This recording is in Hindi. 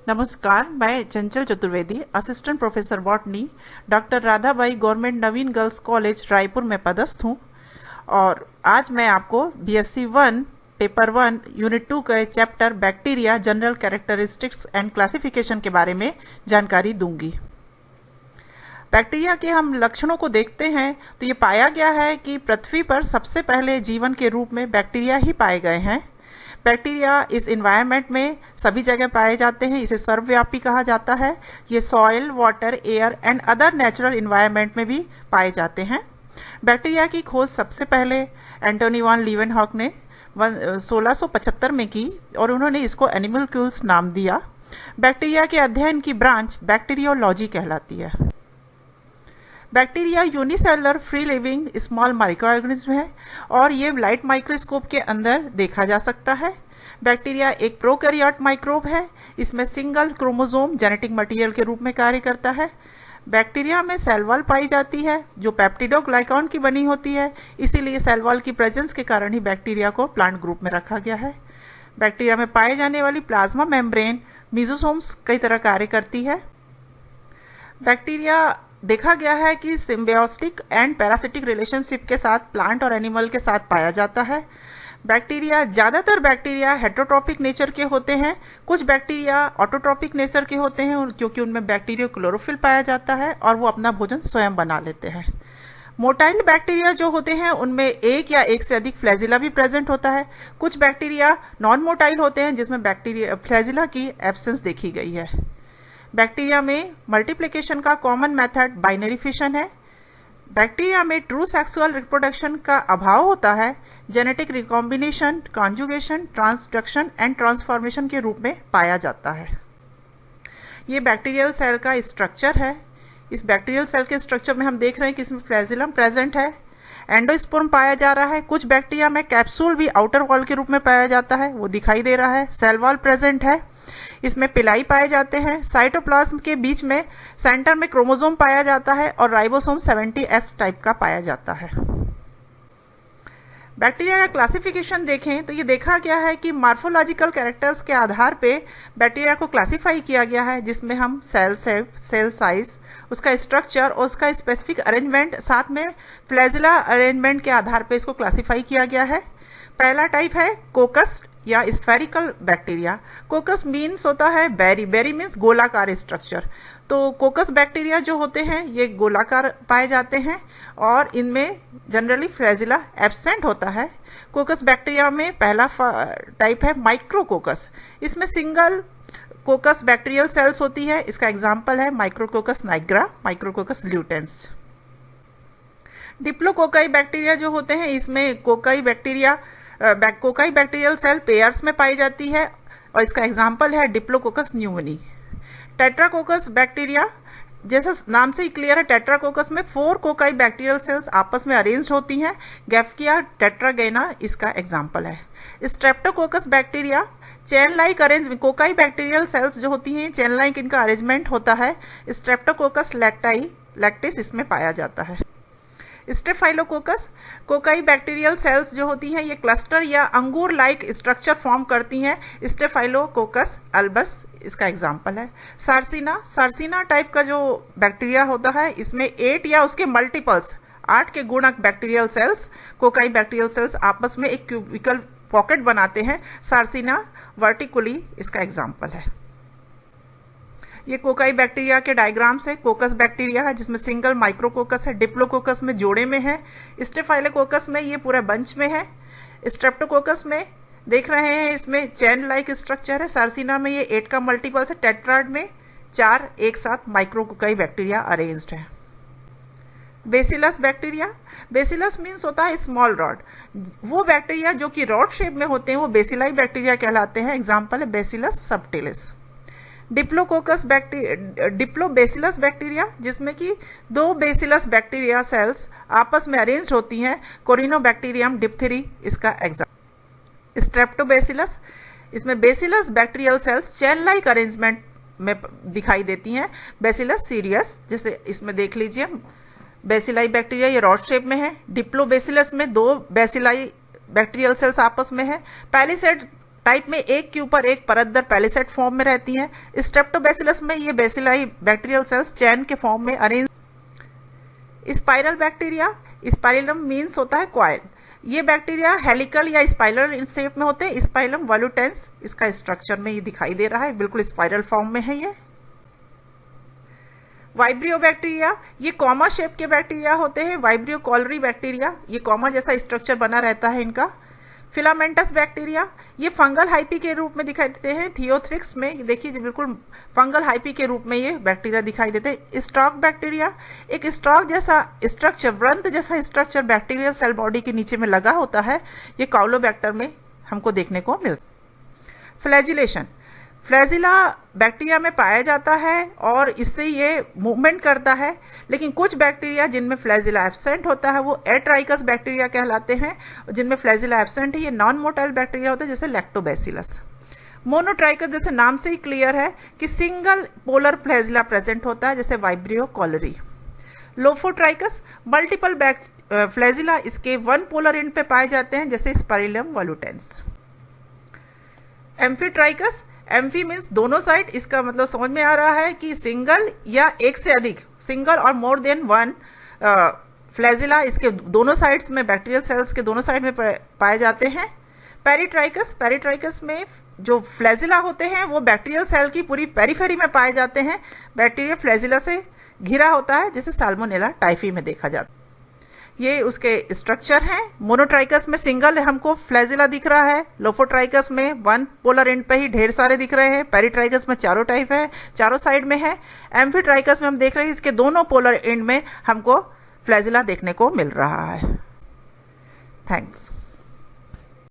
नमस्कार, मैं Chanchal Chaturvedi, assistant professor botany, doctor Radhabai government Naveen girls college Raipur में पदस्थ हूँ। और आज मैं आपको बीएससी 1 पेपर 1 यूनिट 2 के chapter bacteria general characteristics and classification के बारे में जानकारी दूंगी। बैक्टीरिया के हम लक्षणों को देखते हैं तो ये पाया गया है कि पृथ्वी पर सबसे पहले जीवन के रूप में बैक्टीरिया ही पाए गए हैं। बैक्टीरिया इस इन्वायरमेंट में सभी जगह पाए जाते हैं, इसे सर्वव्यापी कहा जाता है। ये soil, water, air and other natural environment में भी पाए जाते हैं। बैक्टीरिया की खोज सबसे पहले एंटोनी वॉन लीवेनहॉक ने 1675 में की और उन्होंने इसको एनिमलक्यूल्स नाम दिया। बैक्टीरिया के अध्ययन की ब्रांच बैक्टीरियोलॉजी कहलाती है। Bacteria unicellular free living small micro organism है और ये लाइट माइक्रोस्कोप के अंदर देखा जा सकता है। बैक्टीरिया एक प्रोकैरियोट माइक्रोब है। इसमें सिंगल क्रोमोसोम जेनेटिक मटेरियल के रूप में कार्य करता है। बैक्टीरिया में सेल वॉल पाई जाती है जो पेप्टिडोग्लाइकॉन की बनी होती है, इसीलिए सेल वॉल की प्रेजेंस के कारण ही बैक्टीरिया को प्लांट ग्रुप में रखा गया है। बैक्टीरिया में पाए जाने वाली प्लाज्मा मेम्ब्रेन मीजोसोम्स कई तरह कार्य करती है। बैक्टीरिया देखा गया है कि सिम्बायोटिक एंड पैरासिटिक रिलेशनशिप के साथ प्लांट और एनिमल के साथ पाया जाता है। ज़्यादातर बैक्टीरिया हेटेरोट्रॉपिक नेचर के होते हैं। कुछ बैक्टीरिया ऑटोट्रॉपिक नेचर के होते हैं क्योंकि उनमें बैक्टीरिया क्लोरोफिल पाया जाता है और वो अपना भोजन स्वयं बना लेते हैं। मोटाइल बैक्टीरिया जो होते हैं उनमें एक या एक से अधिक फ्लैजिला भी प्रेजेंट होता है। कुछ बैक्टीरिया नॉन मोटाइल होते हैं जिसमें बैक्टीरिया फ्लैजिला की एब्सेंस देखी गई है। बैक्टीरिया में मल्टीप्लिकेशन का कॉमन मेथड बाइनरी फिशन है। बैक्टीरिया में ट्रू सेक्सुअल रिप्रोडक्शन का अभाव होता है। Genetic recombination, conjugation, transduction and transformation के रूप में पाया जाता है। ये बैक्टीरियल सेल का स्ट्रक्चर है। इस बैक्टीरियल सेल के स्ट्रक्चर में हम देख रहे हैं कि इसमें फ्लैजिलम प्रेजेंट है। एंडोस्पर्म पाया जा रहा है। कुछ बैक्टीरिया में कैप्सूल भी आउटर वॉल के रूप में पाया जाता है, वो दिखाई दे रहा है। सेल वॉल प्रेजेंट है। इसमें पिलाई पाए जाते हैं। साइटोप्लाज्म के बीच में सेंटर में क्रोमोसोम पाया जाता है और राइबोसोम 70S टाइप का पाया जाता है। बैक्टीरिया का क्लासिफिकेशन देखें तो ये देखा गया है कि मार्फोलॉजिकल कैरेक्टर्स के आधार पे बैक्टीरिया को क्लासिफाई किया गया है, जिसमें हम सेल शेप, सेल साइज, उसका स्ट्रक्चर और उसका स्पेसिफिक अरेंजमेंट, साथ में फ्लैजिला अरेंजमेंट के आधार पे इसको क्लासिफाई किया गया है। पहला टाइप है कोकस या स्फेरिकल बैक्टीरिया। कोकस मीन्स होता है बेरी, बेरी मीन्स गोलाकार स्ट्रक्चर। तो कोकस बैक्टीरिया जो होते हैं ये गोलाकार पाए जाते हैं और इनमें जनरली फ्लैजिला एब्सेंट होता है। कोकस बैक्टीरिया में पहला टाइप है माइक्रोकोकस। इसमें सिंगल कोकस बैक्टीरियल सेल्स होती है। इसका एग्जाम्पल है micrococcus nigra, micrococcus luteus. Diplococci bacteria जो होते हैं इसमें कोकाई बैक्टीरियल सेल पेयर्स में पाई जाती है और इसका एग्जाम्पल है डिप्लोकोकस न्यूमोनी। टेट्राकोकस बैक्टीरिया, जैसा नाम से ही क्लियर है, टेट्राकोकस में 4 कोकाई बैक्टीरियल सेल्स आपस में अरेंज होती हैं। गैफकिया टेट्रागेना इसका एग्जाम्पल है। Streptococcus bacteria chain like arrangement, cocci bacterial cells जो होती हैं चेन लाइक इनका अरेंजमेंट होता है। स्ट्रेप्टोकोकस लैक्टिस इसमें पाया जाता है। स्टेफाइलोकोकस, कोकाई बैक्टीरियल सेल्स जो होती हैं ये क्लस्टर या अंगूर लाइक स्ट्रक्चर फॉर्म करती हैं। स्टेफाइलोकोकस अल्बस इसका एग्जाम्पल है। सार्सिना टाइप का जो बैक्टीरिया होता है इसमें 8 या उसके मल्टीपल्स 8 के गुणक bacterial cells, cocci bacterial cells आपस में एक क्यूबिकल पॉकेट बनाते हैं। सार्सिना वर्टिकुली इसका एग्जाम्पल है। ये कोकाई बैक्टीरिया के डायग्राम से कोकस बैक्टीरिया है जिसमें सिंगल माइक्रोकोकस है। डिप्लोकोकस में जोड़े में है। स्टेफाइलोकोकस में ये पूरा बंच में है। स्ट्रेप्टोकोकस में देख रहे हैं इसमें चेन लाइक स्ट्रक्चर है। सार्सिना में ये 8 का मल्टीपल्स है। टेट्राड में 4 एक साथ माइक्रोकोकाई बैक्टीरिया अरेंज्ड है। बेसिलस बैक्टीरिया, बेसिलस मीन्स होता है स्मॉल रॉड। वो बैक्टीरिया जो कि रॉड शेप में होते हैं वो बेसिलाई बैक्टीरिया कहलाते हैं। एग्जाम्पल है बेसिलस सबटिलिस। डिप्लोबेसिलस बैक्टीरिया जिसमें कि 2 बेसिलस बैक्टीरिया सेल्स आपस में अरेंज होती हैं। कोरिनोबैक्टीरियम डिप्थेरी इसका एग्जाम्पल। स्ट्रेप्टोबेसिलस, इसमें bacillus bacterial cells chain like arrangement में दिखाई देती हैं। बेसिलस सीरियस, जैसे इसमें देख लीजिए बेसिलाई बैक्टीरिया ये रॉड शेप में है। डिप्लोबेसिलस में 2 बेसिलाई बैक्टीरियल सेल्स आपस में है। पैलिसेड टाइप में एक के ऊपर एक परतदार पैलिसेड फॉर्म में रहती हैं। स्ट्रेप्टोबैसिलस में ये बेसिलाई बैक्टीरियल सेल्स चैन के फॉर्म में arrange. Spiral bacteria, spirillum means होता है कॉइल। ये बैक्टीरिया हेलिकल या स्पाइरल शेप में होते हैं। स्पाइरलम वॉल्यूटेंस इसका स्ट्रक्चर में ये दिखाई दे रहा है, बिल्कुल स्पाइरल फॉर्म में है ये। वाइब्रियो बैक्टीरिया, ये कॉमा शेप के बैक्टीरिया होते हैं। वाइब्रियो कॉलरी बैक्टीरिया, ये कॉमा जैसा स्ट्रक्चर बना रहता है इनका। फिलामेंटस बैक्टीरिया, ये फंगल हाइपी के रूप में दिखाई देते हैं। थियोथ्रिक्स में ये देखिए बिल्कुल फंगल हाइपी के रूप में ये बैक्टीरिया दिखाई देते हैं। स्टॉक बैक्टीरिया, एक स्टॉक जैसा स्ट्रक्चर, व्रंत जैसा स्ट्रक्चर बैक्टीरियल सेल बॉडी के नीचे में लगा होता है, ये काउलोबैक्टर में हमको देखने को मिलता है। फ्लैजिलेशन, फ्लैजिला बैक्टीरिया में पाया जाता है और इससे ये मूवमेंट करता है, लेकिन कुछ बैक्टीरिया जिनमें फ्लैजिला एब्सेंट होता है वो एट्राइकस बैक्टीरिया कहलाते हैं। जिनमें फ्लैजिला एब्सेंट है ये नॉन मोटाइल बैक्टीरिया होते हैं, जैसे लैक्टोबैसिलस। मोनोट्राइकस, जैसे नाम से ही क्लियर है कि सिंगल पोलर फ्लैजिला प्रेजेंट होता है, जैसे vibrio cholerae. Lophotrichous, multiple flagella इसके वन पोलर एंड पे पाए जाते हैं, जैसे spirillum volutans. Amphitrichous, amphi means दोनों साइड, इसका मतलब समझ में आ रहा है कि सिंगल या एक से अधिक, सिंगल और मोर देन वन फ्लैजिला इसके दोनों साइड्स में, बैक्टीरियल सेल्स के दोनों साइड में पाए जाते हैं। पेरिट्राइकस, पेरिट्राइकस में जो फ्लैजिला होते हैं वो बैक्टीरियल सेल की पूरी पेरिफेरी में पाए जाते हैं। बैक्टीरिया फ्लैजिला से घिरा होता है, जिसे साल्मोनेला टाइफी में देखा जाता है। ये उसके स्ट्रक्चर हैं। मोनोट्राइकस में सिंगल हमको फ्लैजिला दिख रहा है। लोफोट्राइकस में वन पोलर एंड पे ही ढेर सारे दिख रहे हैं। पेरिट्राइकस में चारों टाइप है, चारों साइड में है। एम्फीट्राइकस में हम देख रहे हैं इसके दोनों पोलर एंड में हमको फ्लैजिला देखने को मिल रहा है। थैंक्स।